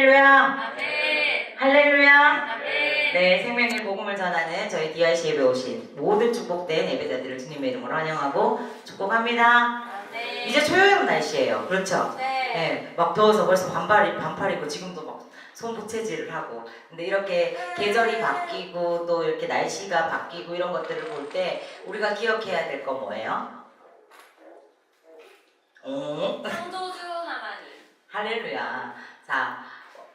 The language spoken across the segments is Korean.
할렐루야. 아멘. 할렐루야. 아멘. 네, 생명의 복음을 전하는 저희 DIC 예배 오신 모든 축복된 예배자들을 주님의 이름으로 환영하고 축복합니다. 아멘. 이제 초여름 날씨예요. 그렇죠? 네. 네, 막 더워서 벌써 반팔 입고 지금도 막 손부채질을 하고. 근데 이렇게 계절이 바뀌고 또 이렇게 날씨가 바뀌고 이런 것들을 볼 때 우리가 기억해야 될 거 뭐예요? 창조주 하나님. 할렐루야. 자,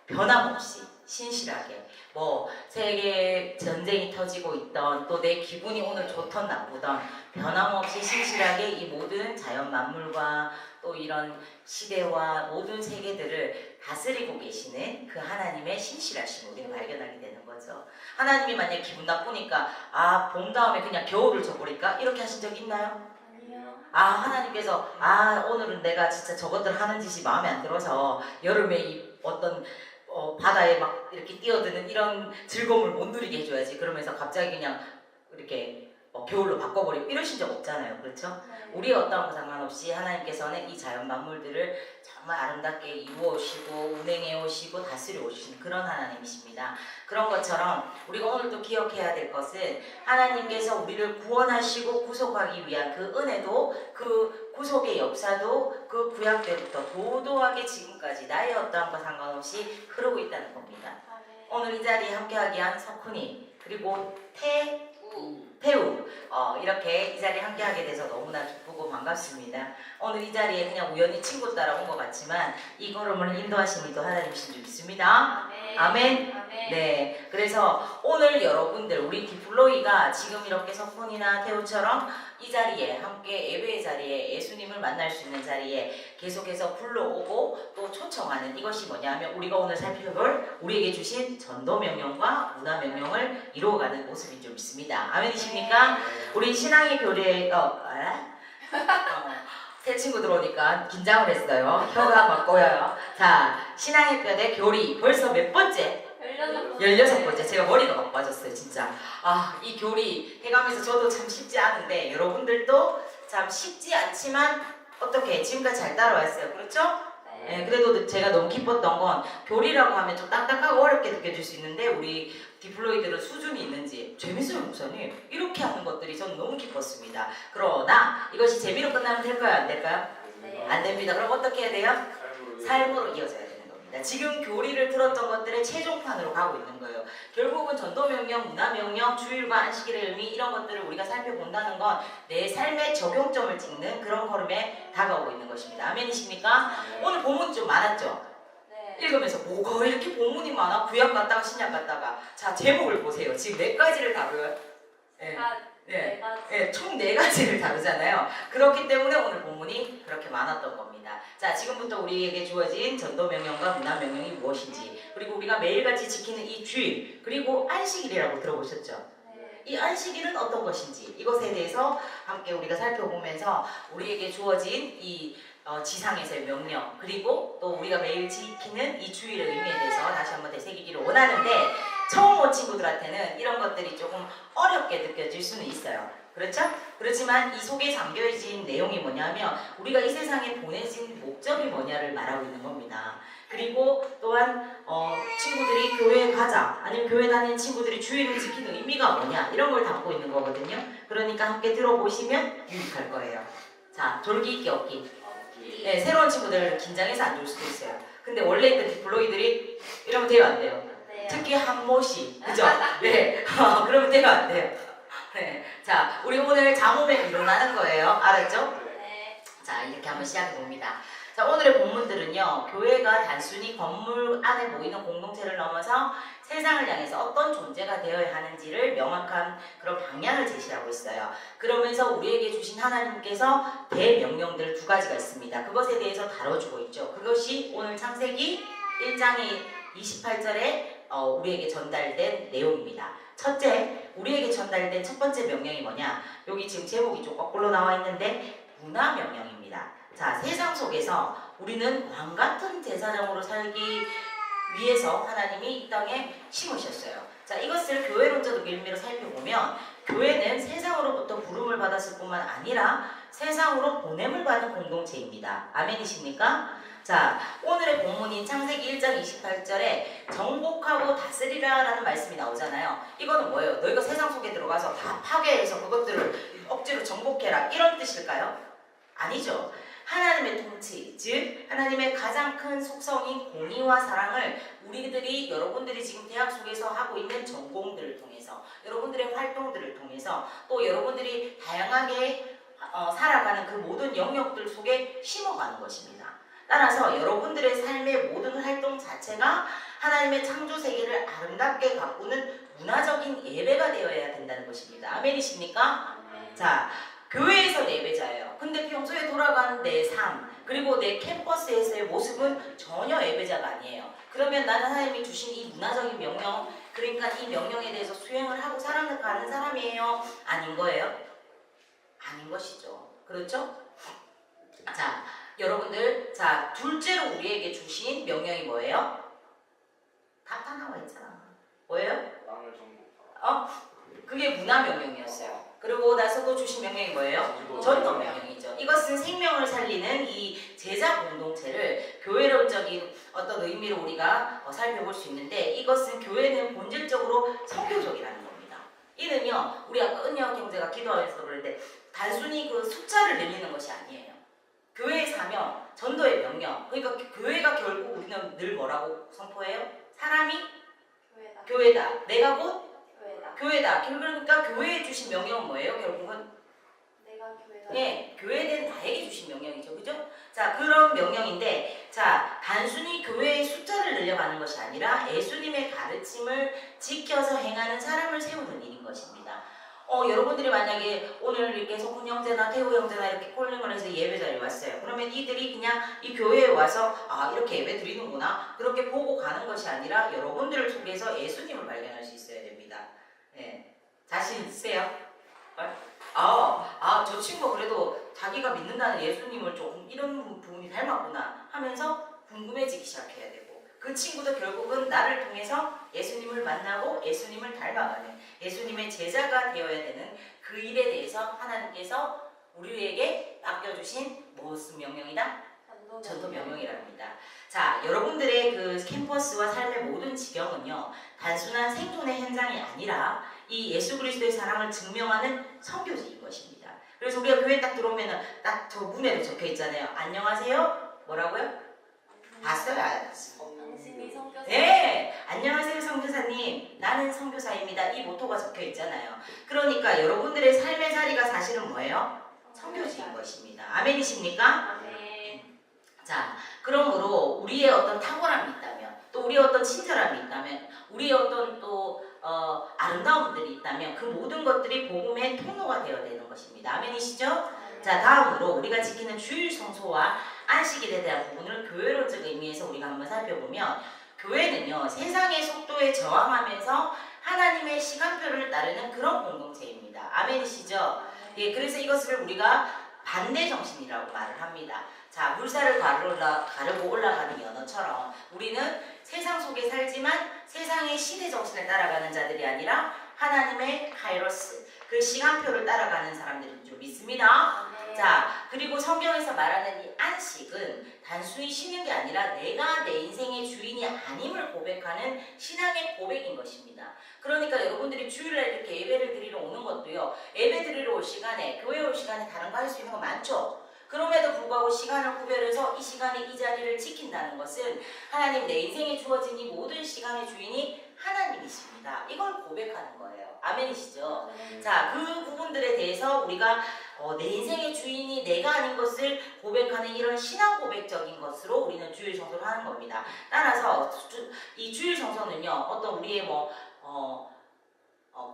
변함없이 신실하게 뭐 세계 전쟁이 터지고 있던 또 내 기분이 오늘 좋던 나쁘던 변함없이 신실하게 이 모든 자연 만물과 또 이런 시대와 모든 세계들을 다스리고 계시는 그 하나님의 신실하심을 우리가 발견하게 되는 거죠. 하나님이 만약 기분 나쁘니까 봄 다음에 그냥 겨울을 줘버릴까? 이렇게 하신 적 있나요? 아니요. 하나님께서 오늘은 내가 진짜 저것들 하는 짓이 마음에 안 들어서 여름에 이 어떤 바다에 막 이렇게 뛰어드는 이런 즐거움을 못 누리게 해줘야지. 그러면서 갑자기 그냥 이렇게 겨울로 바꿔버리고 이러신 적 없잖아요. 그렇죠? 네. 우리의 어떠한 거 상관없이 하나님께서는 이 자연 만물들을 정말 아름답게 이루어오시고 운행해 오시고 다스려 오시는 그런 하나님이십니다. 그런 것처럼 우리가 오늘 또 기억해야 될 것은 하나님께서 우리를 구원하시고 구속하기 위한 그 은혜도 그 구속의 역사도 그 구약 때부터 도도하게 지금까지 나의 어떠한 거 상관없이 흐르고 있다는 겁니다. 아멘. 오늘 이 자리에 함께하게 한 석훈이 그리고 태우 이렇게 이 자리에 함께하게 돼서 너무나 기쁘고 반갑습니다. 오늘 이 자리에 그냥 우연히 친구 따라 온 것 같지만 이 걸음을 인도하심이 또 하나님이신 줄 믿습니다. 아멘. 아멘. 네, 그래서 오늘 여러분들 우리 디플로이가 지금 이렇게 석훈이나 태우처럼 이 자리에 함께 예배의 자리에 예수님을 만날 수 있는 자리에 계속해서 불러오고 또 초청하는 이것이 뭐냐면 우리가 오늘 살펴볼 우리에게 주신 전도 명령과 문화 명령을 이루어가는 모습인 줄 믿습니다. 아멘이십니까? 우리 신앙의 교례 새 친구 들어오니까 긴장을 했어요. 혀가 막 꼬여요. 자, 신앙의 뼈대 교리 벌써 몇 번째? 16번째. 제가 머리가 막 빠졌어요, 진짜. 이 교리 해가면서 저도 참 쉽지 않은데 여러분들도 참 쉽지 않지만 어떻게 지금까지 잘 따라왔어요. 그렇죠? 네, 그래도 제가 너무 기뻤던 건 교리라고 하면 좀 딱딱하고 어렵게 느껴질 수 있는데 우리 디플로이들은 수준이 있는지 재밌어요, 목사님. 이렇게 하는 것들이 저는 너무 기뻤습니다. 그러나 이것이 재미로 끝나면 될까요? 안 될까요? 네. 안 됩니다. 그럼 어떻게 해야 돼요? 삶으로 이어져야 되는 겁니다. 지금 교리를 들었던 것들의 최종판으로 가고 있는 거예요. 결국은 전도명령, 문화명령, 주일과 안식일의 의미 이런 것들을 우리가 살펴본다는 건 내 삶의 적용점을 찍는 그런 걸음에 다가오고 있는 것입니다. 아멘이십니까? 오늘 본문 좀 많았죠? 네. 읽으면서 뭐가 이렇게 본문이 많아? 구약 갔다가 신약 갔다가 자 제목을 보세요. 지금 몇 가지를 다뤄요? 네 가지. 네, 총 4가지를 다루잖아요. 그렇기 때문에 오늘 본문이 그렇게 많았던 겁니다. 자, 지금부터 우리에게 주어진 전도명령과 문화명령이 무엇인지 그리고 우리가 매일같이 지키는 이 주일 그리고 안식일이라고 들어보셨죠? 네. 이 안식일은 어떤 것인지 이것에 대해서 함께 우리가 살펴보면서 우리에게 주어진 이 지상에서의 명령 그리고 또 우리가 매일 지키는 이 주일의 의미에 대해서 다시 한번 되새기기를 원하는데 처음 온 친구들한테는 이런 것들이 조금 어렵게 느껴질 수는 있어요. 그렇죠? 그렇지만 이 속에 잠겨진 내용이 뭐냐면 우리가 이 세상에 보내진 목적이 뭐냐를 말하고 있는 겁니다. 그리고 또한 친구들이 교회에 가자 아니면 교회 다니는 친구들이 주일을 지키는 의미가 뭐냐 이런 걸 담고 있는 거거든요. 그러니까 함께 들어보시면 유익할 거예요. 자, 졸기 있기 없기. 네, 새로운 친구들 긴장해서 안 좋을 수도 있어요. 근데 원래 있던 디플로이들이 이러면 돼요, 안 돼요? 네. 특히 한모씨, 그죠? 네, 그러면 돼요, 안 돼요? 네, 자, 우리 오늘 잠오면 일어나는 거예요, 알았죠? 네. 자, 이렇게 한번 시작해 봅니다. 자, 오늘의 본문들은요, 교회가 단순히 건물 안에 모이는 공동체를 넘어서 세상을 향해서 어떤 존재가 되어야 하는지를 명확한 그런 방향을 제시하고 있어요. 그러면서 우리에게 주신 하나님께서 대명령들 2가지가 있습니다. 그것에 대해서 다뤄주고 있죠. 그것이 오늘 창세기 1장의 28절에 우리에게 전달된 내용입니다. 첫째, 우리에게 전달된 첫 번째 명령이 뭐냐? 여기 지금 제목이 좀 거꾸로 나와 있는데 문화명령입니다. 자, 세상 속에서 우리는 왕같은 제사장으로 살기 위해서 하나님이 이 땅에 심으셨어요. 자, 이것을 교회론적으로 밀밀어 살펴보면 교회는 세상으로부터 부름을 받았을 뿐만 아니라 세상으로 보냄을 받은 공동체입니다. 아멘이십니까? 자, 오늘의 본문인 창세기 1장 28절에 정복하고 다스리라 라는 말씀이 나오잖아요. 이거는 뭐예요? 너희가 세상 속에 들어가서 다 파괴해서 그것들을 억지로 정복해라 이런 뜻일까요? 아니죠. 하나님의 통치, 즉 하나님의 가장 큰 속성인 공의와 사랑을 우리들이 여러분들이 지금 대학 속에서 하고 있는 전공들을 통해서 여러분들의 활동들을 통해서 또 여러분들이 다양하게 살아가는 그 모든 영역들 속에 심어가는 것입니다. 따라서 여러분들의 삶의 모든 활동 자체가 하나님의 창조 세계를 아름답게 가꾸는 문화적인 예배가 되어야 된다는 것입니다. 아멘이십니까? 자, 교회에서 예배자예요. 근데 평소에 돌아가는 내 삶, 그리고 내 캠퍼스에서의 모습은 전혀 예배자가 아니에요. 그러면 나는 하나님이 주신 이 문화적인 명령, 그러니까 이 명령에 대해서 수행을 하고 살아가는 사람이에요? 아닌 거예요? 아닌 것이죠. 그렇죠? 자, 여러분들, 자, 둘째로 우리에게 주신 명령이 뭐예요? 다 나와 있잖아. 뭐예요? 땅을 정복하라. 그게 문화 명령이었어요. 그리고 나서 또 주신 명령이 뭐예요? 전도 명령이죠. 이것은 생명을 살리는 이 제자 공동체를 교회론적인 어떤 의미로 우리가 살펴볼 수 있는데, 이것은 교회는 본질적으로 선교적이라는 겁니다. 이는요, 우리 아까 은혜와 경제가 기도하면서 그러는데 단순히 그 숫자를 늘리는 것이 아니에요. 교회의 사명, 전도의 명령. 그러니까 교회가 결국 우리는 늘 뭐라고 선포해요? 사람이 교회다. 내가 곧 교회다. 그러니까 교회에 주신 명령은 뭐예요? 결국은 내가 교회다. 네, 교회된 나에게 주신 명령이죠. 그죠? 자, 그런 명령인데, 자, 단순히 교회의 숫자를 늘려가는 것이 아니라 예수님의 가르침을 지켜서 행하는 사람을 세우는 일인 것입니다. 여러분들이 만약에 오늘 이렇게 석훈 형제나 태우 형제나 이렇게 콜링을 해서 예배자리에 왔어요. 그러면 이들이 그냥 이 교회에 와서 이렇게 예배 드리는구나 그렇게 보고 가는 것이 아니라 여러분들을 통해서 예수님을 발견할 수 있어야 됩니다. 네. 자신 있으세요? 저 친구 그래도 자기가 믿는다는 예수님을 조금 이런 부분이 닮았구나 하면서 궁금해지기 시작해야 되고, 그 친구도 결국은 나를 통해서 예수님을 만나고 예수님을 닮아가는 예수님의 제자가 되어야 되는 그 일에 대해서 하나님께서 우리에게 맡겨주신 무슨 명령이다? 전도 명령이랍니다. 자, 여러분들의 그 캠퍼스와 삶의 모든 지경은요, 단순한 생존의 현장이 아니라 이 예수 그리스도의 사랑을 증명하는 선교지인 것입니다. 그래서 우리가 교회 딱 들어오면은 딱 저 문에도 적혀 있잖아요. 안녕하세요. 뭐라고요? 봤어요? 당신이 선교사. 네, 안녕하세요 선교사님, 나는 선교사입니다. 이 모토가 적혀 있잖아요. 그러니까 여러분들의 삶의 자리가 사실은 뭐예요? 선교지인 것입니다. 아멘이십니까? 아멘. 자, 그러므로 우리의 어떤 탁월함이 있다면, 또 우리의 어떤 친절함이 있다면, 우리의 어떤 또 아름다움들이 있다면 그 모든 것들이 복음의 통로가 되어야 되는 것입니다. 아멘이시죠? 자, 다음으로 우리가 지키는 주일 성소와 안식일에 대한 부분을 교회론적 의미에서 우리가 한번 살펴보면, 교회는요, 세상의 속도에 저항하면서 하나님의 시간표를 따르는 그런 공동체입니다. 아멘이시죠? 예, 그래서 이것을 우리가 반대 정신이라고 말을 합니다. 자, 물살을 가르고 올라가는 연어처럼 우리는 세상 속에 살지만 세상의 시대 정신을 따라가는 자들이 아니라 하나님의 카이로스, 그 시간표를 따라가는 사람들인 줄 믿습니다. 자, 그리고 성경에서 말하는 이 안식은 단순히 쉬는 게 아니라 내가 내 인생의 주인이 아님을 고백하는 신앙의 고백인 것입니다. 그러니까 여러분들이 주일날 이렇게 예배를 드리러 오는 것도요, 예배 드리러 올 시간에, 교회 올 시간에 다른 거 할 수 있는 거 많죠. 그럼에도 불구하고 시간을 구별해서 이 시간에 이 자리를 지킨다는 것은 하나님, 내 인생에 주어진 이 모든 시간의 주인이 하나님이십니다. 이걸 고백하는 거예요. 아멘이시죠? 자, 그 부분들에 대해서 우리가 내 인생의 주인이 내가 아닌 것을 고백하는 이런 신앙 고백적인 것으로 우리는 주일 성소를 하는 겁니다. 따라서 이 주일 성소는요, 어떤 우리의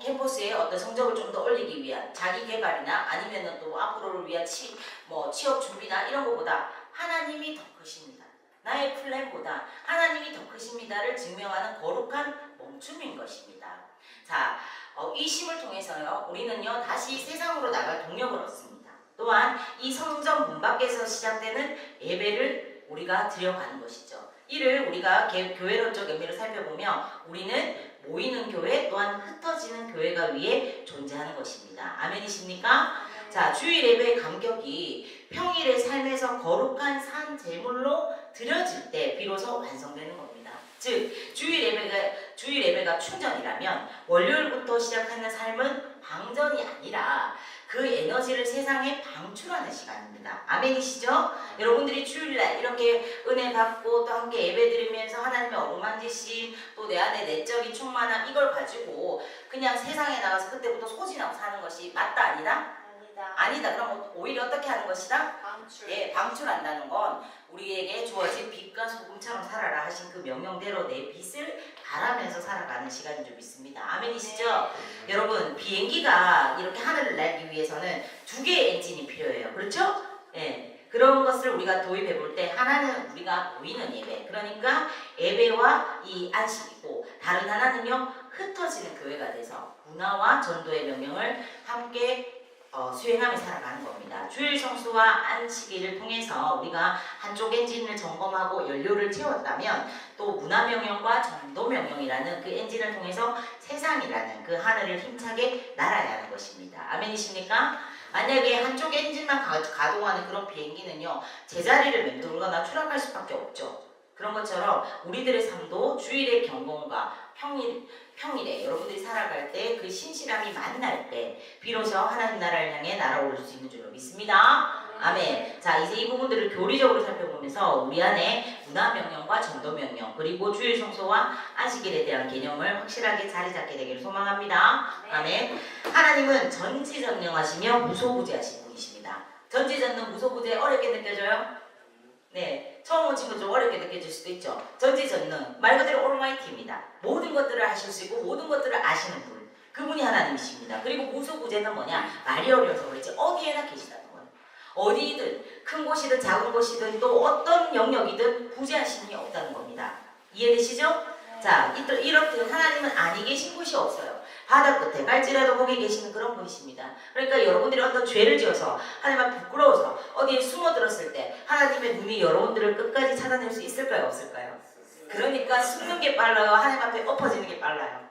캠퍼스의 어떤 성적을 좀 더 올리기 위한 자기 개발이나 아니면은 또 앞으로를 위한 취업 준비나 이런 것보다 하나님이 더 크십니다. 나의 플랜보다 하나님이 더 크십니다를 증명하는 거룩한 멈춤인 것입니다. 자, 이 심을 통해서요, 우리는요, 다시 세상으로 나갈 동력을 얻습니다. 또한 이 성전 문 밖에서 시작되는 예배를 우리가 드려가는 것이죠. 이를 우리가 교회론적 의미를 살펴보면 우리는 모이는 교회, 또한 흩어지는 교회가 위에 존재하는 것입니다. 아멘이십니까? 자, 주일 예배의 감격이 평일의 삶에서 거룩한 산 제물로 드려질 때 비로소 완성되는 겁니다. 즉 주일 예배가 충전이라면 월요일부터 시작하는 삶은 방전이 아니라 그 에너지를 세상에 방출하는 시간입니다. 아멘이시죠? 여러분들이 주일날 이렇게 은혜 받고 또 함께 예배 드리면서 하나님의 어루만지심 또 내 안에 내적인 충만함 이걸 가지고 그냥 세상에 나가서 그때부터 소진하고 사는 것이 맞다 아니다? 아니다. 아니다. 그럼 오히려 어떻게 하는 것이다? 방출. 예, 방출한다는 건 우리에게 주어진 빛과 소금처럼 살아라 하신 그 명령대로 내 빛을 발하면서 살아가는 시간인 줄 믿습니다. 아멘이시죠? 여러분 비행기가 이렇게 하늘을 날기 위해서는 두 개의 엔진이 필요해요. 그렇죠? 예. 그런 것을 우리가 도입해 볼 때 하나는 우리가 보이는 예배 그러니까 예배와 이 안식이고 다른 하나는요 흩어지는 교회가 돼서 문화와 전도의 명령을 함께 수행하며 살아가는 겁니다. 주일 성수와 안식일을 통해서 우리가 한쪽 엔진을 점검하고 연료를 채웠다면 또 문화명령과 전도명령이라는 그 엔진을 통해서 세상이라는 그 하늘을 힘차게 날아야 하는 것입니다. 아멘이십니까? 만약에 한쪽 엔진만 가동하는 그런 비행기는요 제자리를 맴돌거나 추락할 수밖에 없죠. 그런 것처럼 우리들의 삶도 주일의 경건과 평일에 여러분들이 살아갈 때 그 신실함이 만날 때 비로소 하나님 나라를 향해 날아올 수 있는 줄로 믿습니다. 아멘. 자 이제 이 부분들을 교리적으로 살펴보면서 우리 안에 문화명령과 전도명령 그리고 주일 성소와 안식일에 대한 개념을 확실하게 자리 잡게 되기를 소망합니다. 아멘. 하나님은 전지전능하시며 무소부재하신 분이십니다. 전지전능 무소부재 어렵게 느껴져요? 네, 처음 온 친구 좀 어렵게 느껴질 수도 있죠. 전지전능, 말 그대로 올마이티입니다. 모든 것들을 하실 수 있고 모든 것들을 아시는 분, 그분이 하나님이십니다. 그리고 무소부재는 뭐냐? 말이 어려워서 그렇지 어디에나 계시다는 거예요. 어디든 큰 곳이든 작은 곳이든 또 어떤 영역이든 부재하심이 없다는 겁니다. 이해되시죠? 자, 이렇게 하나님은 아니 계신 곳이 없어요. 바다 끝에 깔지라도 거기 계시는 그런 분이십니다. 그러니까 여러분들이 어떤 죄를 지어서 하나님 앞에 부끄러워서 어디에 숨어들었을 때 하나님의 눈이 여러분들을 끝까지 찾아낼 수 있을까요? 없을까요? 그러니까 숨는 게 빨라요? 하나님 앞에 엎어지는 게 빨라요?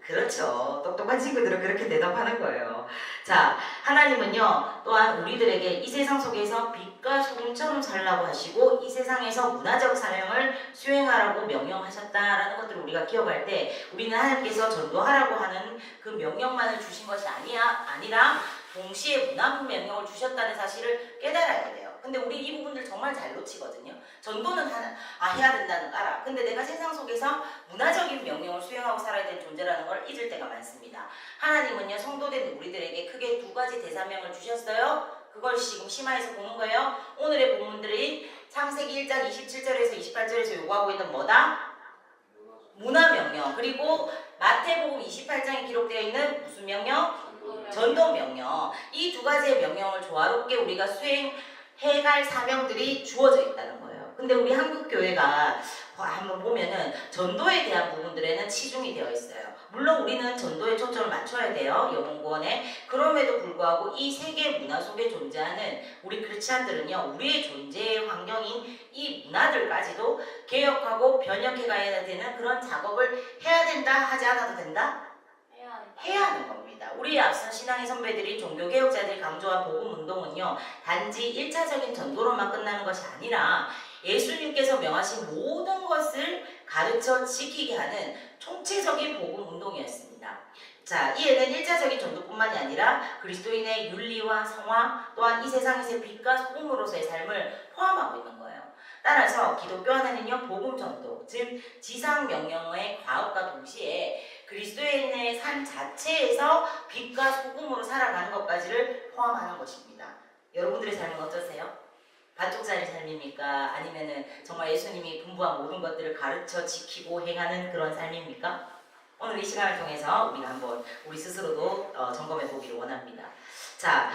그렇죠. 똑똑한 친구들은 그렇게 대답하는 거예요. 자, 하나님은요 또한 우리들에게 이 세상 속에서 빛과 소금처럼 살라고 하시고 이 세상에서 문화적 사명을 수행하라고 명령하셨다라는 것들을 우리가 기억할 때 우리는 하나님께서 전도하라고 하는 그 명령만을 주신 것이 아니라 동시에 문화 명령을 주셨다는 사실을 깨달아야 돼요. 근데 우리 이 부분들 정말 잘 놓치거든요. 전도는 해야 된다는 거 알아. 근데 내가 세상 속에서 문화적인 명령을 수행하고 살아야 되는 존재라는 걸 잊을 때가 많습니다. 하나님은요 성도된 우리들에게 크게 두 가지 대사명을 주셨어요. 그걸 지금 심화해서 보는 거예요. 오늘의 본문들인 창세기 1장 27절에서 28절에서 요구하고 있는 뭐다? 문화명령. 그리고 마태복음 28장에 기록되어 있는 무슨 명령? 전도명령. 이 두 가지의 명령을 조화롭게 우리가 수행해갈 사명들이 주어져 있다는 거예요. 근데 우리 한국교회가 한번 보면은 전도에 대한 부분들에는 치중이 되어 있어요. 물론 우리는 전도에 초점을 맞춰야 돼요. 영혼구원에. 그럼에도 불구하고 이 세계 문화 속에 존재하는 우리 크리스찬들은요. 우리의 존재의 환경인 이 문화들까지도 개혁하고 변혁해 가야 되는 그런 작업을 해야 된다 하지 않아도 된다? 해야 하는 겁니다. 우리의 앞선 신앙의 선배들이 종교개혁자들이 강조한 복음운동은요. 단지 1차적인 전도로만 끝나는 것이 아니라 예수님께서 명하신 모든 것을 가르쳐 지키게 하는 총체적인 복음운동이었습니다. 자, 이에는 1차적인 전도뿐만이 아니라 그리스도인의 윤리와 성화 또한 이 세상에서의 빛과 소금으로서의 삶을 포함하고 있는 거예요. 따라서 기독교 안에는요. 복음전도, 즉 지상명령의 과업과 동시에 그리스도인의 삶 자체에서 빛과 소금으로 살아가는 것까지를 포함하는 것입니다. 여러분들의 삶은 어떠세요? 반쪽짜리 삶입니까? 아니면은 정말 예수님이 분부한 모든 것들을 가르쳐 지키고 행하는 그런 삶입니까? 오늘 이 시간을 통해서 우리가 한번 우리 스스로도 점검해 보기를 원합니다. 자,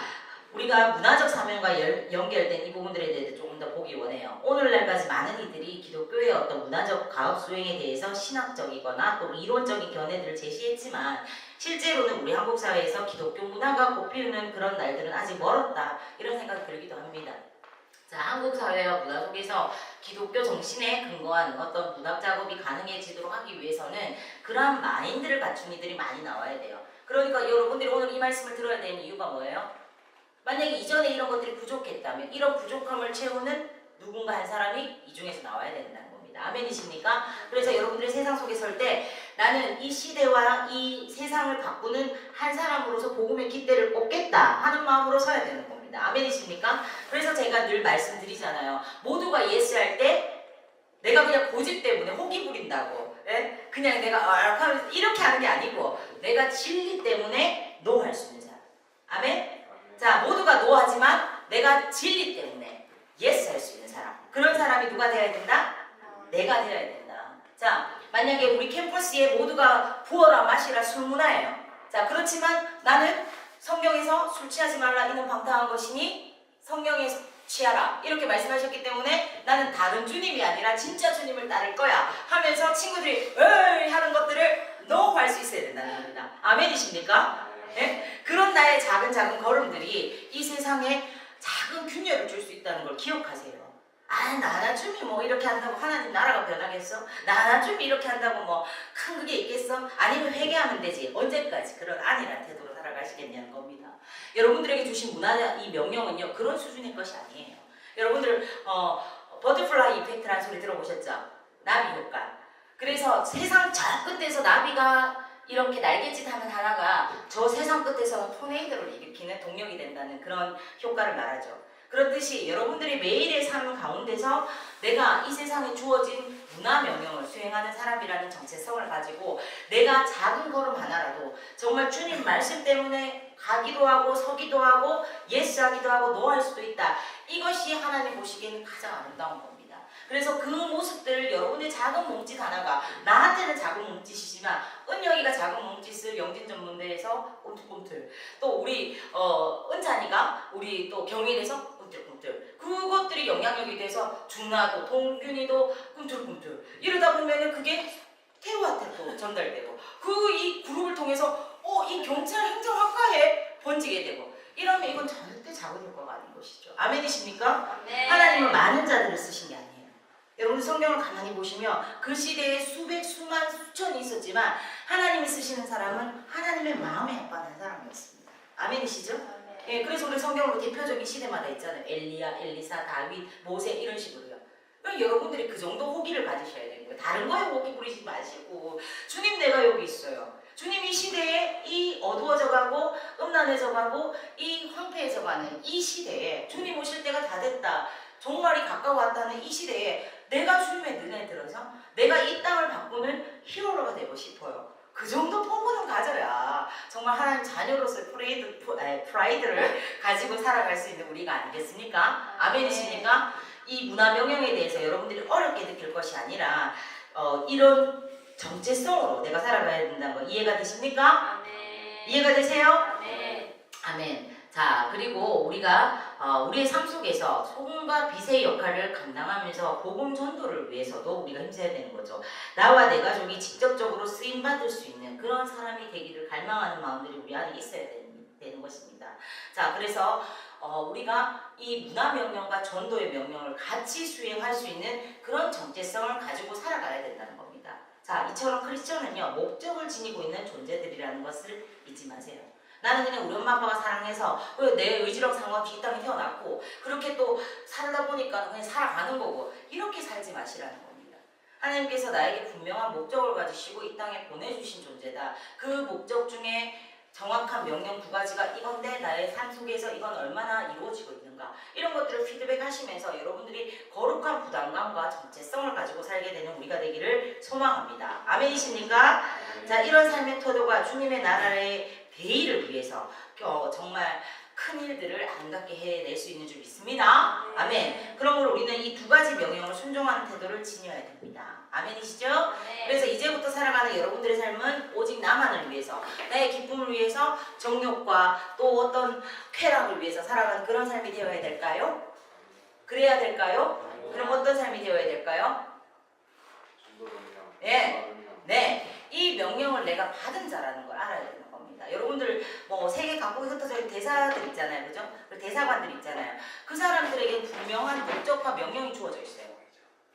우리가 문화적 사명과 연결된 이 부분들에 대해서 조금 더 보기 원해요. 오늘날까지 많은 이들이 기독교의 어떤 문화적 가업 수행에 대해서 신학적이거나 또 이론적인 견해들을 제시했지만 실제로는 우리 한국 사회에서 기독교 문화가 꽃피우는 그런 날들은 아직 멀었다 이런 생각이 들기도 합니다. 자, 한국 사회와 문화 속에서 기독교 정신에 근거한 어떤 문학 작업이 가능해지도록 하기 위해서는 그러한 마인드를 갖춘 이들이 많이 나와야 돼요. 그러니까 여러분들이 오늘 이 말씀을 들어야 되는 이유가 뭐예요? 만약에 이전에 이런 것들이 부족했다면 이런 부족함을 채우는 누군가 한 사람이 이 중에서 나와야 된다는 겁니다. 아멘이십니까? 그래서 여러분들이 세상 속에 설 때 나는 이 시대와 이 세상을 바꾸는 한 사람으로서 복음의 깃대를 꽂겠다 하는 마음으로 서야 되는 겁니다. 아멘이십니까? 그래서 제가 늘 말씀드리잖아요. 모두가 예스 할 때 내가 그냥 고집 때문에 호기 부린다고, 예? 그냥 내가 이렇게 하는 게 아니고 내가 진리 때문에 노 할 수 있는 사람. 아멘? 자, 모두가 노 하지만 내가 진리 때문에 예스 할 수 있는 사람. 그런 사람이 누가 되어야 된다? 내가 되어야 된다. 자, 만약에 우리 캠퍼스에 모두가 부어라 마시라 술 문화예요. 자, 그렇지만 나는 성경에서 술 취하지 말라 이는 방탕한 것이니 성경에서 취하라 이렇게 말씀하셨기 때문에 나는 다른 주님이 아니라 진짜 주님을 따를 거야 하면서 친구들이 으이 하는 것들을 노 할 수 있어야 된다는 겁니다. 아멘이십니까? 예? 그런 나의 작은 걸음들이 이 세상에 작은 균열을 줄 수 있다는 걸 기억하세요. 아, 나 하나쯤이 뭐 이렇게 한다고 하나님 나라가 변하겠어? 나 하나쯤이 이렇게 한다고 뭐 큰 그게 있겠어? 아니면 회개하면 되지. 언제까지 그런 안일한 태도로 살아가시겠냐는 겁니다. 여러분들에게 주신 문화 이 명령은요 그런 수준의 것이 아니에요. 여러분들 버터플라이 이펙트라는 소리 들어보셨죠? 나비 효과. 그래서 세상 저 끝에서 나비가 이렇게 날갯짓 하는 하나가 저 세상 끝에서는 토네이도를 일으키는 동력이 된다는 그런 효과를 말하죠. 그렇듯이 여러분들이 매일의 삶 가운데서 내가 이 세상에 주어진 문화 명령을 수행하는 사람이라는 정체성을 가지고 내가 작은 걸음 하나라도 정말 주님 말씀 때문에 가기도 하고 서기도 하고 예스 하기도 하고 노 할 수도 있다. 이것이 하나님 보시기에는 가장 아름다운 겁니다. 그래서 그 모습들을 여러분의 작은 몸짓 하나가 나한테는 작은 몸짓이지만 은영이가 작은 몸짓을 영진전문대에서 꿈틀꿈틀 또 우리 은찬이가 우리 또 경일에서 꿈틀꿈틀 그것들이 영향력이 돼서 준하도 동균이도 꿈틀꿈틀 이러다 보면은 그게 태우한테 또 전달되고 그 이 그룹을 통해서 이 경찰 행정학과에 번지게 되고 이러면 이건 절대 작은 효과가 아닌 것이죠. 아멘이십니까? 네. 하나님은 많은 자들을 쓰신 게 아니에요. 여러분 성경을 가만히 보시면 그 시대에 수백 수만 수천이 있었지만 하나님이 쓰시는 사람은 하나님의 마음에 합하는 사람이었습니다. 아멘이시죠? 예, 그래서 우리 성경으로 대표적인 시대마다 있잖아요. 엘리야, 엘리사, 다윗, 모세 이런 식으로요. 그럼 여러분들이 그 정도 호기를 가지셔야 되는 거예요. 다른 거에 호기 부리지 마시고 주님 내가 여기 있어요. 주님 이 시대에 이 어두워져가고 음란해져가고 이 황폐해져가는 이 시대에 주님 오실 때가 다 됐다. 종말이 가까워왔다는 이 시대에 내가 주님의 눈에 들어서 내가 이 땅을 바꾸는 히어로가 되고 싶어요. 그 정도 포부는 가져야 정말 하나님 자녀로서의 프라이드를 가지고 살아갈 수 있는 우리가 아니겠습니까? 아멘이십니까? 이 문화 명령에 대해서 여러분들이 어렵게 느낄 것이 아니라 이런 정체성으로 내가 살아가야 된다는 거 이해가 되십니까? 이해가 되세요? 아멘. 자, 그리고 우리가 우리의 삶 속에서 소금과 빛의 역할을 감당하면서 복음 전도를 위해서도 우리가 힘써야 되는 거죠. 나와 내 가족이 직접적으로 쓰임받을 수 있는 그런 사람이 되기를 갈망하는 마음들이 우리 안에 있어야 되는 것입니다. 자, 그래서 우리가 이 문화 명령과 전도의 명령을 같이 수행할 수 있는 그런 정체성을 가지고 살아가야 된다는 겁니다. 자, 이처럼 크리스천은요 목적을 지니고 있는 존재들이라는 것을 잊지 마세요. 나는 그냥 우리 엄마 아빠가 사랑해서 내 의지랑 상관없이 이 땅에 태어났고 그렇게 또 살다 보니까 그냥 살아가는 거고 이렇게 살지 마시라는 겁니다. 하나님께서 나에게 분명한 목적을 가지시고 이 땅에 보내주신 존재다. 그 목적 중에 정확한 명령 2가지가 이건데 나의 삶 속에서 이건 얼마나 이루어지고 있는가 이런 것들을 피드백하시면서 여러분들이 거룩한 부담감과 정체성을 가지고 살게 되는 우리가 되기를 소망합니다. 아멘이십니까? 자, 이런 삶의 태도가 주님의 나라의 대의를 위해서 정말 큰 일들을 아름답게 해낼 수 있는 줄 믿습니다. 아멘. 그러므로 우리는 이 2가지 명령을 순종하는 태도를 지녀야 됩니다. 아멘이시죠? 그래서 이제부터 살아가는 여러분들의 삶은 오직 나만을 위해서 나의 기쁨을 위해서 정욕과 또 어떤 쾌락을 위해서 살아가는 그런 삶이 되어야 될까요? 그래야 될까요? 그럼 어떤 삶이 되어야 될까요? 네, 이 명령을 내가 받은 자라는 걸 알아야 되는 겁니다. 여러분들 뭐 세계 각국에 흩어져 있는 대사들 있잖아요, 그죠? 대사관들 있잖아요. 그 사람들에게 분명한 목적과 명령이 주어져 있어요.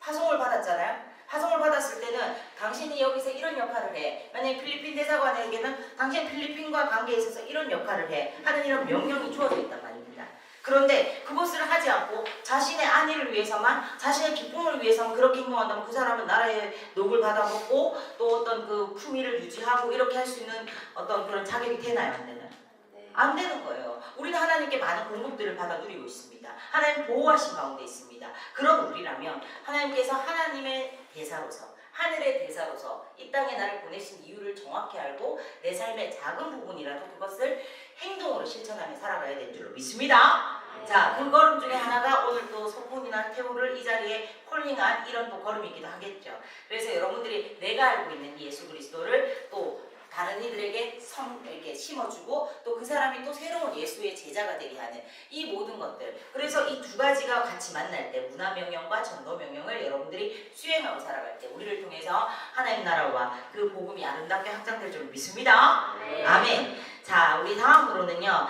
파송을 받았잖아요. 파송을 받았을 때는 당신이 여기서 이런 역할을 해. 만약에 필리핀 대사관에게는 당신 필리핀과 관계에 있어서 이런 역할을 해. 하는 이런 명령이 주어져 있단 말입니다. 그런데 그것을 하지 않고 자신의 안위를 위해서만, 자신의 기쁨을 위해서만 그렇게 행동한다면 그 사람은 나라의 녹을 받아먹고 또 어떤 그 품위를 유지하고 이렇게 할 수 있는 어떤 그런 자격이 되나요? 안 되나요? 네. 안 되는 거예요. 우리는 하나님께 많은 공급들을 받아 누리고 있습니다. 하나님 보호하신 가운데 있습니다. 그런 우리라면 하나님께서 하나님의 대사로서, 하늘의 대사로서 이 땅에 나를 보내신 이유를 정확히 알고 내 삶의 작은 부분이라도 그것을 행동으로 실천하며 살아가야 될 줄로 믿습니다. 자, 그 걸음 중에 하나가 오늘 또 소폰이나 태우를 이 자리에 콜링한 이런 또 걸음이기도 하겠죠. 그래서 여러분들이 내가 알고 있는 예수 그리스도를 또 다른 이들에게 이렇게 심어주고 또 그 사람이 또 새로운 예수의 제자가 되게 하는 이 모든 것들. 그래서 이 두 가지가 같이 만날 때 문화 명령과 전도 명령을 여러분들이 수행하고 살아갈 때 우리를 통해서 하나님 나라와 그 복음이 아름답게 확장될 줄 믿습니다. 네. 아멘. 자, 우리 다음으로는요.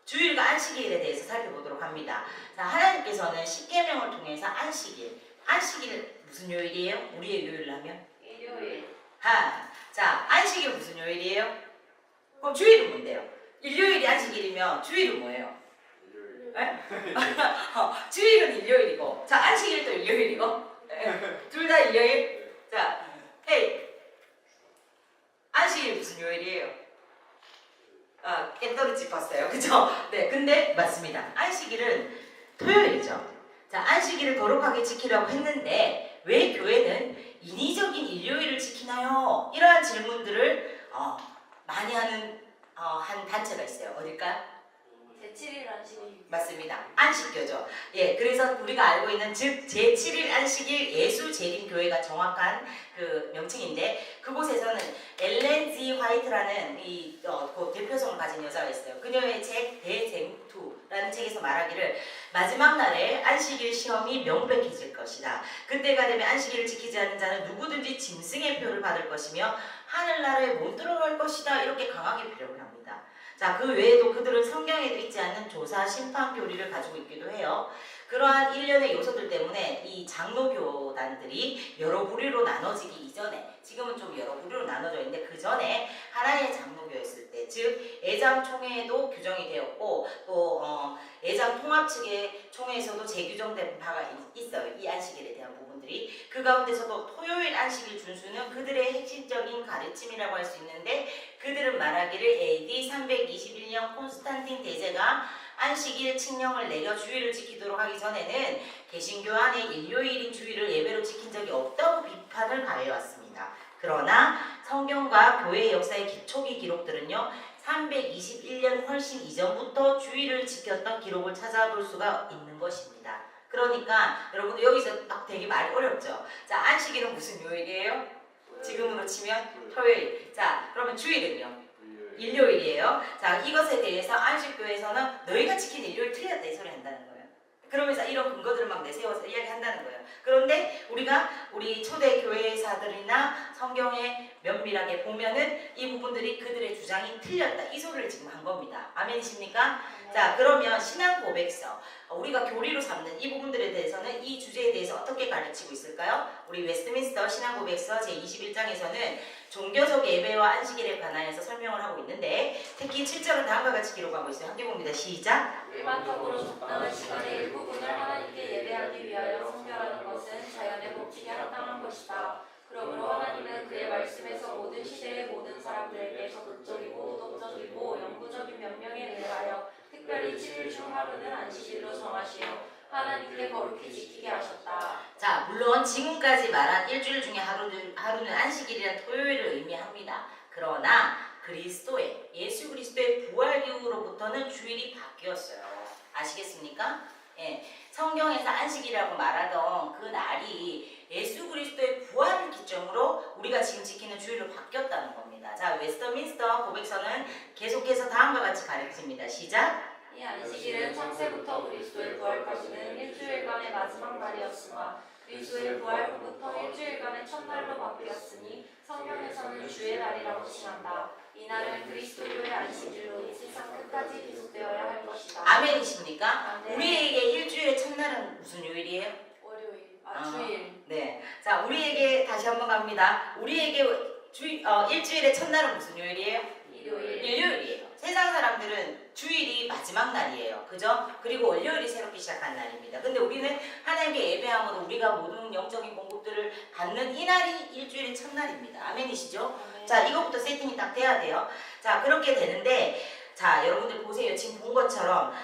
주일과 안식일에 대해서 살펴보도록 합니다. 자, 하나님께서는 십계명을 통해서 안식일 무슨 요일이에요? 우리의 요일을 하면? 일요일. 자, 안식일 무슨 요일이에요? 그럼 주일은 뭔데요? 일요일이 안식일이면 주일은 뭐예요? 주일은 일요일이고, 자, 안식일도 일요일이고, 둘 다 일요일? 자, 헤이, 안식일 무슨 요일이에요? 깨떨이 짚었어요. 그죠? 네, 근데 맞습니다. 안식일은 토요일이죠. 자, 안식일을 거룩하게 지키라고 했는데 왜 교회는 인위적인 일요일을 지키나요? 이러한 질문들을 많이 하는 한 단체가 있어요. 어딜까요? 제7일 안식일. 맞습니다. 안식교죠. 예, 그래서 우리가 알고 있는 즉 제7일 안식일 예수 재림교회가 정확한 그 명칭인데 그곳에서는 엘렌 G 화이트라는 그 대표성을 가진 여자가 있어요. 그녀의 책 대쟁투라는 책에서 말하기를 마지막 날에 안식일 시험이 명백해질 것이다. 그때가 되면 안식일을 지키지 않는 자는 누구든지 짐승의 표를 받을 것이며 하늘나라에 못 들어갈 것이다. 이렇게 강하게 표현을 합니다. 자, 그 외에도 그들은 성경에도 있지 않는 조사, 심판 교리를 가지고 있기도 해요. 그러한 일련의 요소들 때문에 이 장로교단들이 여러 부류로 나눠지기 이전에, 지금은 좀 여러 부류로 나눠져 있는데 그 전에 하나의 장로교였을 때, 즉 애장총회에도 규정이 되었고 또 애장통합 측의 총회에서도 재규정된 바가 있어요. 이 안식일에 대한 부분들이. 그 가운데서도 토요일 안식일 준수는 그들의 핵심적인 가르침이라고 할 수 있는데 그들은 말하기를 AD 321년 콘스탄틴 대제가 안식일 칙령을 내려 주일을 지키도록 하기 전에는 개신교 안에 일요일인 주일을 예배로 지킨 적이 없다고 비판을 가해왔습니다. 그러나 성경과 교회의 역사의 초기 기록들은요 321년 훨씬 이전부터 주일을 지켰던 기록을 찾아볼 수가 있는 것입니다. 그러니까 여러분 여기서 딱 되게 말이 어렵죠. 자, 안식일은 무슨 요일이에요? 지금으로 치면 토요일. 자, 그러면 주일은요? 일요일이에요. 자, 이것에 대해서 안식교에서는 너희가 지킨 일요일 틀렸다 이 소리 한다는 거예요. 그러면서 이런 근거들을 막 내세워서 이야기한다는 거예요. 그런데 우리 초대 교회사들이나 성경에 면밀하게 보면은 이 부분들이 그들의 주장이 틀렸다 이 소리를 지금 한 겁니다. 아멘이십니까? 자, 그러면 신앙 고백서 우리가 교리로 삼는 이 부분들에 대해서는 이 주제에 대해서 어떻게 가르치고 있을까요? 우리 웨스트민스터 신앙 고백서 제21장에서는 종교적 예배와 안식일에 관하여서 설명을 하고 있는데 특히 7절은 다음과 같이 기록하고 있어요. 함께 봅니다. 시작! 일반적으로 적당한 시간의 일부분을 하나님께 예배하기 위하여 성결하는 것은 자연의 법칙에 합당한 것이다. 그러므로 하나님은 그의 말씀에서 모든 시대의 모든 사람들에게 적극적이고 도덕적이고 영구적인 명령에 의하여 특별히 7일 중 하루는 안식일로 정하시어 하나님께 거룩히 지키게 하셨다. 자, 물론 지금까지 말한 일주일 중에 하루는 안식일이란 토요일을 의미합니다. 그러나 예수 그리스도의 부활 이후로부터는 주일이 바뀌었어요. 아시겠습니까? 예, 성경에서 안식일이라고 말하던 그 날이 예수 그리스도의 부활을 기점으로 우리가 지금 지키는 주일로 바뀌었다는 겁니다. 자, 웨스터민스터 고백서는 계속해서 다음과 같이 가르칩니다. 시작! 이 안식일은 창세부터 그리스도의 부활까지는 일주일간의 마지막 날이었으나 그리스도의 부활 후부터 일주일간의 첫날로 바뀌었으니 성경에서는 주의 날이라고 칭한다. 이 날은 그리스도교의 안식일로 이 세상 끝까지 계속되어야 할 것이다. 아멘이십니까? 네. 우리에게 일주일의 첫날은 무슨 요일이에요? 월요일. 주일. 네. 자, 우리에게 다시 한번 갑니다. 우리에게 일주일의 첫날은 무슨 요일이에요? 일요일. 일요일이에요. 세상 사람들은 주일이 마지막 날이에요. 그죠? 그리고 월요일이 새롭게 시작한 날입니다. 근데 우리는 하나님께 예배함으로 우리가 모든 영적인 공급들을 받는 이 날이 일주일의 첫날입니다. 아멘이시죠? 자, 이것부터 세팅이 딱 돼야 돼요. 자, 그렇게 되는데, 자, 여러분들 보세요. 지금 본 것처럼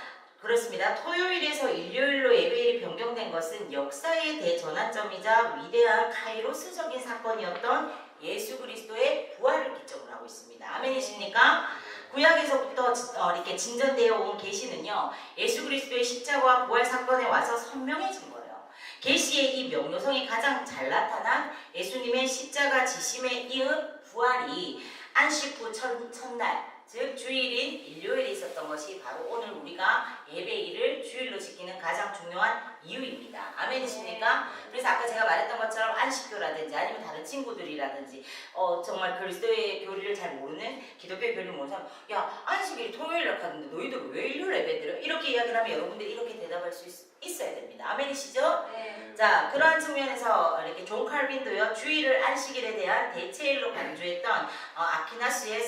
그렇습니다. 토요일에서 일요일로 예배일이 변경된 것은 역사의 대전환점이자 위대한 카이로스적인 사건이었던 예수 그리스도의 부활을 기점으로 하고 있습니다. 아멘이십니까? 구약에서부터 이렇게 진전되어 온 계시는요, 예수 그리스도의 십자가와 부활 사건에 와서 선명해진 거예요. 계시의 이 명료성이 가장 잘 나타난 예수님의 십자가 지심에 이은 부활이 안식 후 첫날, 즉 주일인 일요일에 있었던 것이 바로 오늘 우리가 예배일을 주일로 지키는 가장 중요한 이유입니다. 아멘이십니까? 그래서 아까 제가 말했던 것처럼 안식교라든지 아니면 다른 친구들이라든지 정말 그리스도의 교리를 잘 모르는 기독교의 교리를 모르는 사람, 야 안식일이 토요일날 가는데 너희들 왜 일요일 예배드려? 이렇게 이야기를 하면 여러분들이 이렇게 대답할 수 있어야 됩니다. 아멘이시죠? 네. 자, 그러한 측면에서 이렇게 존 칼빈도요, 주일을 안식일에 대한 대체일로 강조했던 아퀴나스의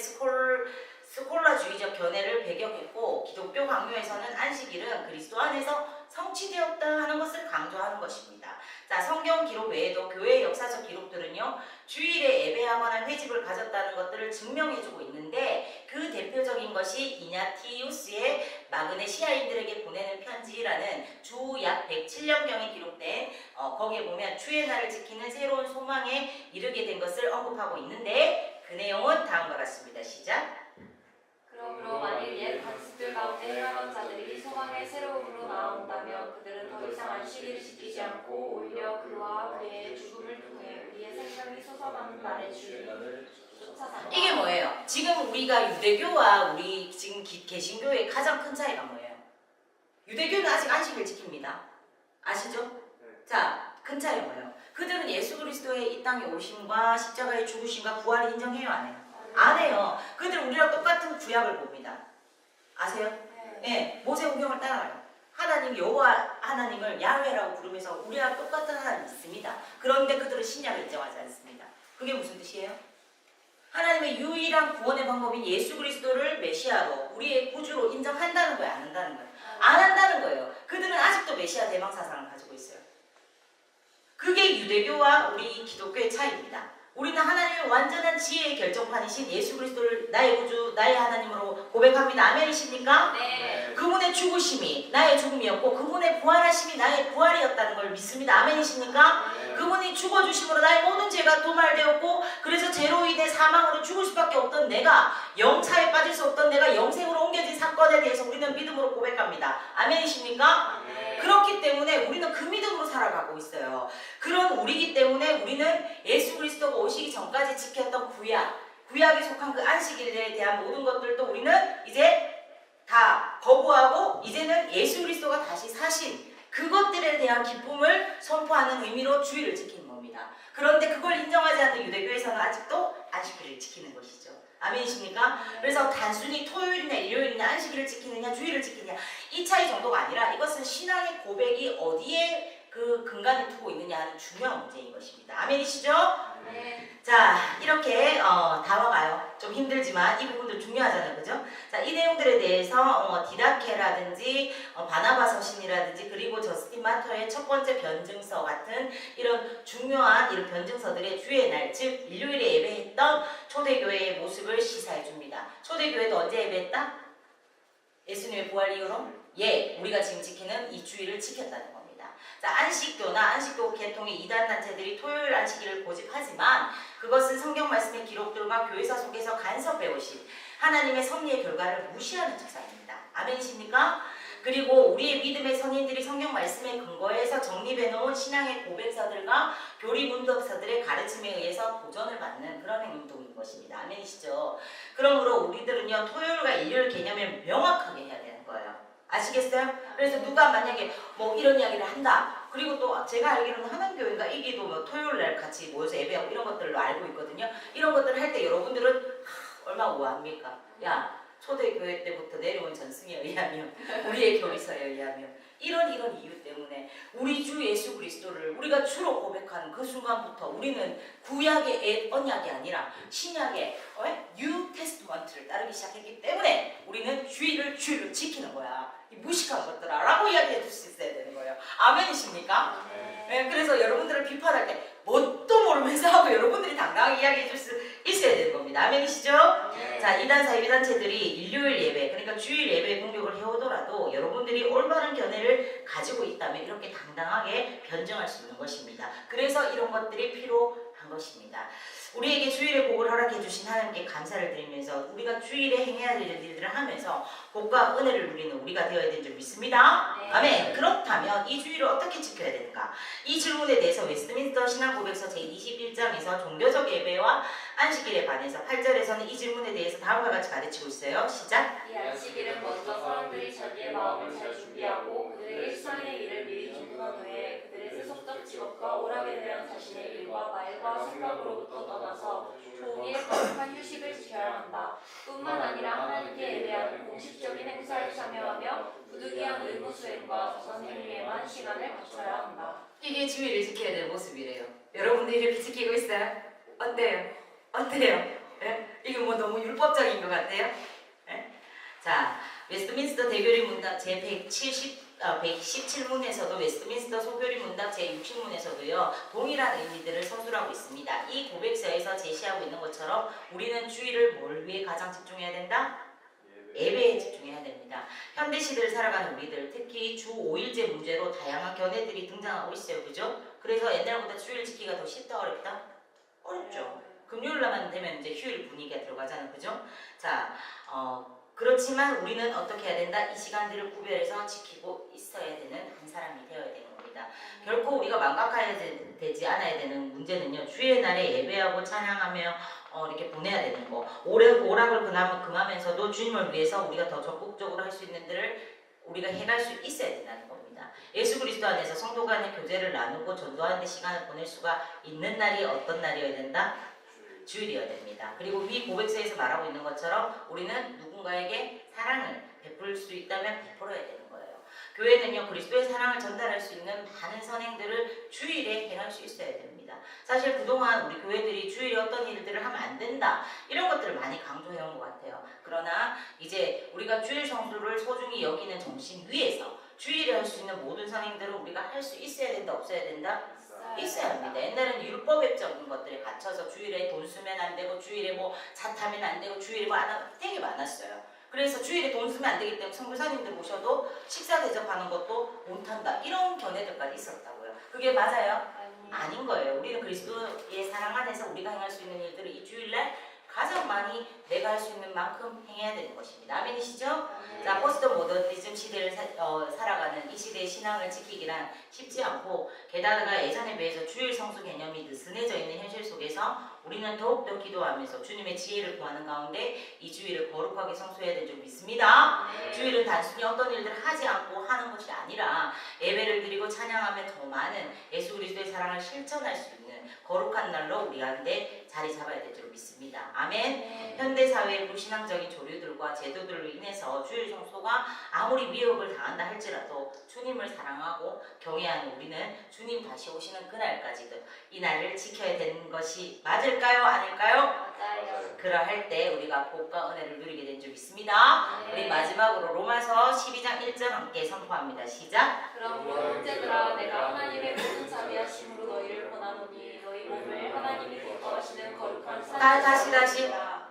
스콜라주의적 견해를 배경했고, 기독교 강요에서는 안식일은 그리스도 안에서 성취되었다 하는 것을 강조하는 것입니다. 자, 성경 기록 외에도 교회의 역사적 기록들은요, 주일에 예배하거나 회집을 가졌다는 것들을 증명해주고 있는데, 그 대표적인 것이 이냐티우스의 마그네시아인들에게 보내는 편지라는 주 약 107년경에 기록된 거기에 보면 주의 날을 지키는 새로운 소망에 이르게 된 것을 언급하고 있는데, 그 내용은 다음과 같습니다. 시작. 그러므로 만일 옛 관습들 가운데 행하던 자들이 소망의 새로움으로 나아온다면 그들은 더 이상 안식일을 지키지 않고 오히려 그와 그의 죽음을 통해 우리의 생명이 솟아나는 날의 주일을 쫓아간다. 이게 뭐예요? 지금 우리가 유대교와 우리 지금 개신교의 가장 큰 차이가 뭐예요? 유대교는 아직 안식일 지킵니다. 아시죠? 자, 큰 차이가 뭐예요? 그들은 예수 그리스도의 이 땅에 오심과 십자가의 죽으심과 부활을 인정해요, 안 해요? 안 해요. 그들은 우리랑 똑같은 구약을 봅니다. 아세요? 네, 모세오경을 따라요. 하나님 여호와 하나님을 야훼라고 부르면서 우리랑 똑같은 하나님 믿습니다. 그런데 그들은 신약을 인정하지 않습니다. 그게 무슨 뜻이에요? 하나님의 유일한 구원의 방법인 예수 그리스도를 메시아로 우리의 구주로 인정한다는 거예요, 안 한다는 거예요? 안 한다는 거예요. 그들은 아직도 메시아 대망 사상을 가지고 있어요. 그게 유대교와 우리 기독교의 차이입니다. 우리는 하나님의 완전한 지혜의 결정판이신 예수 그리스도를 나의 구주, 나의 하나님으로 고백합니다. 아멘이십니까? 네. 그분의 죽으심이 나의 죽음이었고 그분의 부활하심이 나의 부활이었다는 걸 믿습니다. 아멘이십니까? 네. 그분이 죽어주심으로 나의 모든 죄가 도말되었고, 그래서 죄로 인해 사망으로 죽을 수밖에 없던 내가, 영차에 빠질 수 없던 내가 영생으로 옮겨진 사건에 대해서 우리는 믿음으로 고백합니다. 아멘이십니까? 네. 그렇기 때문에 우리는 그 믿음으로 살아가고 있어요. 그런 우리이기 때문에 우리는 예수 그리스도가 오시기 전까지 지켰던 구약에 속한 그 안식일에 대한 모든 것들도 우리는 이제 다 거부하고, 이제는 예수 그리스도가 다시 사신 그것들에 대한 기쁨을 선포하는 의미로 주일을 지키는 겁니다. 그런데 그걸 인정하지 않는 유대교에서는 아직도 안식일을 지키는 것이죠. 아멘이십니까? 그래서 단순히 토요일이나 일요일이나 안식일을 지키느냐 주일을 지키느냐 이 차이 정도가 아니라, 이것은 신앙의 고백이 어디에 그 근간을 두고 있느냐 하는 중요한 문제인 것입니다. 아멘이시죠? 네. 자, 이렇게 다 와가요. 좀 힘들지만 이 부분도 중요하잖아요, 그죠? 자, 이 내용들에 대해서 디다케라든지 바나바 서신이라든지 그리고 저스틴 마터의 첫 번째 변증서 같은 이런 중요한 이런 변증서들의 주의 날, 즉 일요일에 예배했던 초대교회의 모습을 시사해 줍니다. 초대교회도 언제 예배했다? 예수님의 부활 이후로? 예, 우리가 지금 지키는 이 주일을 지켰다는 겁니다. 자, 안식교나 안식교 계통의 이단 단체들이 토요일 안식일을 고집하지만 그것은 성경 말씀의 기록들과 교회사 속에서 간섭해 오신 하나님의 섭리의 결과를 무시하는 직사입니다. 아멘이십니까? 그리고 우리의 믿음의 선인들이 성경 말씀에 근거해서 정립해 놓은 신앙의 고백사들과 교리 문법사들의 가르침에 의해서 도전을 받는 그런 행동인 것입니다. 아멘이시죠? 그러므로 우리들은요, 토요일과 일요일 개념을 명확하게 해야 되는 거예요. 아시겠어요? 그래서 누가 만약에 뭐 이런 이야기를 한다. 그리고 또 제가 알기로는 하나님교회가 이기도 뭐 토요일날 같이 모여서 예배하고 이런 것들로 알고 있거든요. 이런 것들을 할 때 여러분들은 얼마나 우아합니까? 야, 초대교회 때부터 내려온 전승에 의하면, 우리의 교리서에 의하면 이런 이유 때문에 우리 주 예수 그리스도를 우리가 주로 고백하는 그 순간부터 우리는 구약의 언약이 아니라 신약의 뉴 테스트먼트를 따르기 시작했기 때문에 우리는 주일을 지키는 거야. 이 무식한 것들아 라고 이야기해 줄 수 있어야 되는 거예요. 아멘이십니까? 네, 그래서 여러분들을 비판할 때 뭣도 모르면서 하고 여러분들이 당당하게 이야기해 줄 수 있어야 되는 겁니다. 아멘이시죠? 자, 이단 사이비단체들이 일요일 예배, 그러니까 주일 예배 공격을 해오더라도 여러분들이 올바른 견해를 가지고 있다면 이렇게 당당하게 변증할 수 있는 것입니다. 그래서 이런 것들이 필요한 것입니다. 우리에게 주일의 복을 허락해 주신 하나님께 감사를 드리면서 우리가 주일에 행해야 될 일들을 하면서 복과 은혜를 누리는 우리가 되어야 되는 줄 믿습니다. 네. 아멘. 그렇다면 이 주일을 어떻게 지켜야 되는가? 이 질문에 대해서 웨스트민스터 신앙고백서 제21장에서 종교적 예배와 안식일에 관해서 8절에서는 이 질문에 대해서 다음과 같이 가르치고 있어요. 시작. 이 안식일은 먼저 사람들이 자기의 마음을 잘 준비하고 그들의 일상의 일을 미리 정돈한 후에 그들의 세속적 직업과 오락에 대한 자신의 일과 말과 생각으로부터 떠나서 종일 거룩한 휴식을 지켜야 한다. 뿐만 아니라 하나님께 예배하는 공식적인 행사에 참여하며 부득이한 의무 수행과 자선 행위에만 시간을 바쳐야 한다. 이게 주일을 지켜야 될 모습이래요. 여러분들 이렇게 지키고 있어요? 어때요? 예? 이게 뭐 너무 율법적인 것 같아요? 예? 자, 웨스트민스터 대교리 문답 제117문에서도 웨스트민스터 소교리 문답 제60문에서도요 동일한 의미들을 서술하고 있습니다. 이 고백서에서 제시하고 있는 것처럼 우리는 주일을 뭘 위해 가장 집중해야 된다? 예배에 집중해야 됩니다. 현대 시대를 살아가는 우리들, 특히 주 5일제 문제로 다양한 견해들이 등장하고 있어요. 그죠? 그래서 옛날보다 주일 지키기가 더 쉽다 어렵다? 어렵죠. 금요일날만 되면 이제 휴일 분위기가 들어가잖아요. 그죠? 자, 그렇지만 우리는 어떻게 해야 된다? 이 시간들을 구별해서 지키고 있어야 되는 한 사람이 되어야 되는 겁니다. 결코 우리가 망각해야 되지 않아야 되는 문제는요. 주의 날에 예배하고 찬양하며 이렇게 보내야 되는 거. 오락을 금하면서도 주님을 위해서 우리가 더 적극적으로 할 수 있는 들을 우리가 해갈 수 있어야 된다는 겁니다. 예수 그리스도 안에서 성도 간의 교제를 나누고 전도하는 데 시간을 보낼 수가 있는 날이 어떤 날이어야 된다? 주일이어야 됩니다. 그리고 위 고백서에서 말하고 있는 것처럼 우리는 누군가에게 사랑을 베풀 수 있다면 베풀어야 되는 거예요. 교회는요 그리스도의 사랑을 전달할 수 있는 많은 선행들을 주일에 행할 수 있어야 됩니다. 사실 그동안 우리 교회들이 주일에 어떤 일들을 하면 안 된다 이런 것들을 많이 강조해온 것 같아요. 그러나 이제 우리가 주일 성수를 소중히 여기는 정신 위에서 주일에 할 수 있는 모든 선행들을 우리가 할 수 있어야 된다 없어야 된다? 있어야 합니다. 옛날에는 율법적인 것들에 갇혀서 주일에 돈 쓰면 안 되고 주일에 뭐 차 타면 안 되고 주일에 뭐 안 하고 되게 많았어요. 그래서 주일에 돈 쓰면 안 되기 때문에 선교사님들 모셔도 식사 대접하는 것도 못한다 이런 견해들까지 있었다고요. 그게 맞아요? 아닌 거예요. 우리는 그리스도의 사랑 안에서 우리가 행할 수 있는 일들을 이 주일날 가장 많이 내가 할 수 있는 만큼 행해야 되는 것입니다. 아멘이시죠? 자, 포스트 모더니즘 시대를 살아가는 이 시대의 신앙을 지키기란 쉽지 않고 게다가 예전에 비해서 주일 성수 개념이 느슨해져 있는 현실 속에서 우리는 더욱더 기도하면서 주님의 지혜를 구하는 가운데 이 주일을 거룩하게 성수해야 될 줄 믿습니다. 주일은 단순히 어떤 일들을 하지 않고 하는 것이 아니라 예배를 드리고 찬양하며 더 많은 예수 그리스도의 사랑을 실천할 수 있는 거룩한 날로 우리 가운데 자리 잡아야 될 줄 믿습니다. 아멘. 현대사회의 불신앙적인 조류들과 제도들로 인해서 주일 성소가 아무리 위협을 당한다 할지라도 주님을 사랑하고 경외하는 우리는 주님 다시 오시는 그날까지도 이 날을 지켜야 되는 것이 맞을까요? 아닐까요? 맞아요. 그러할 때 우리가 복과 은혜를 누리게 된 줄 믿습니다. 우리 마지막으로 로마서 12장 1절 함께 선포합니다. 시작. 그러므로 형제들아 내가 하나님의 모든 자비하심으로 너희를 권하노니 너희 몸을 하나님이 기뻐하시는 거룩한 다시. 산지라.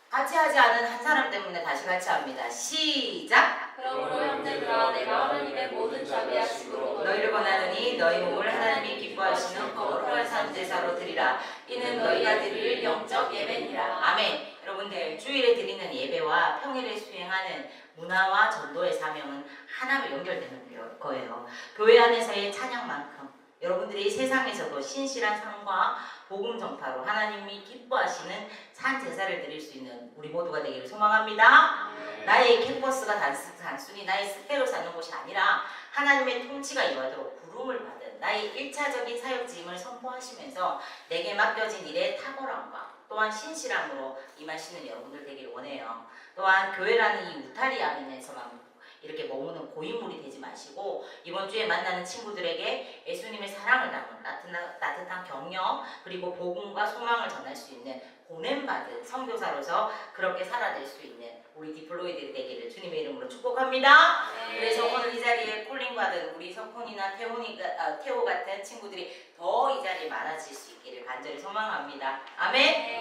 같이 하지 않은 한 사람 때문에 다시 같이 합니다. 시작. 그러므로 형제들아 내가 하나님의 모든 자비하심으로 너희를 권하노니 너희 몸을 하나님이 기뻐하시는 거룩한 산 제사로 드리라. 이는 너희가 드릴 영적 예배니라. 아멘. 여러분들 주일에 드리는 예배와 평일에 수행하는 문화와 전도의 사명은 하나로 연결되는 거예요. 교회 안에서의 찬양만큼 여러분들이 세상에서도 신실한 삶과 복음 전파로 하나님이 기뻐하시는 산 제사를 드릴 수 있는 우리 모두가 되기를 소망합니다. 나의 캠퍼스가 단순히 나의 스페로 사는 곳이 아니라 하나님의 통치가 임하도록 부름을 받은 나의 1차적인 사역직임을 선포하시면서 내게 맡겨진 일의 탁월함과 또한 신실함으로 임하시는 여러분들 되기를 원해요. 또한 교회라는 이 울타리 안에서만 이렇게 머무는 고인물이 되지 마시고 이번 주에 만나는 친구들에게 예수님의 사랑을 담은 따뜻한 격려 그리고 복음과 소망을 전할 수 있는 보냄받은 선교사로서 그렇게 살아낼 수 있는 우리 디플로이들이 되기를 주님의 이름으로 축복합니다. 네. 그래서 오늘 이 자리에 콜링받은 우리 석훈이나 태호 같은 친구들이 더 이 자리에 많아질 수 있기를 간절히 소망합니다. 아멘.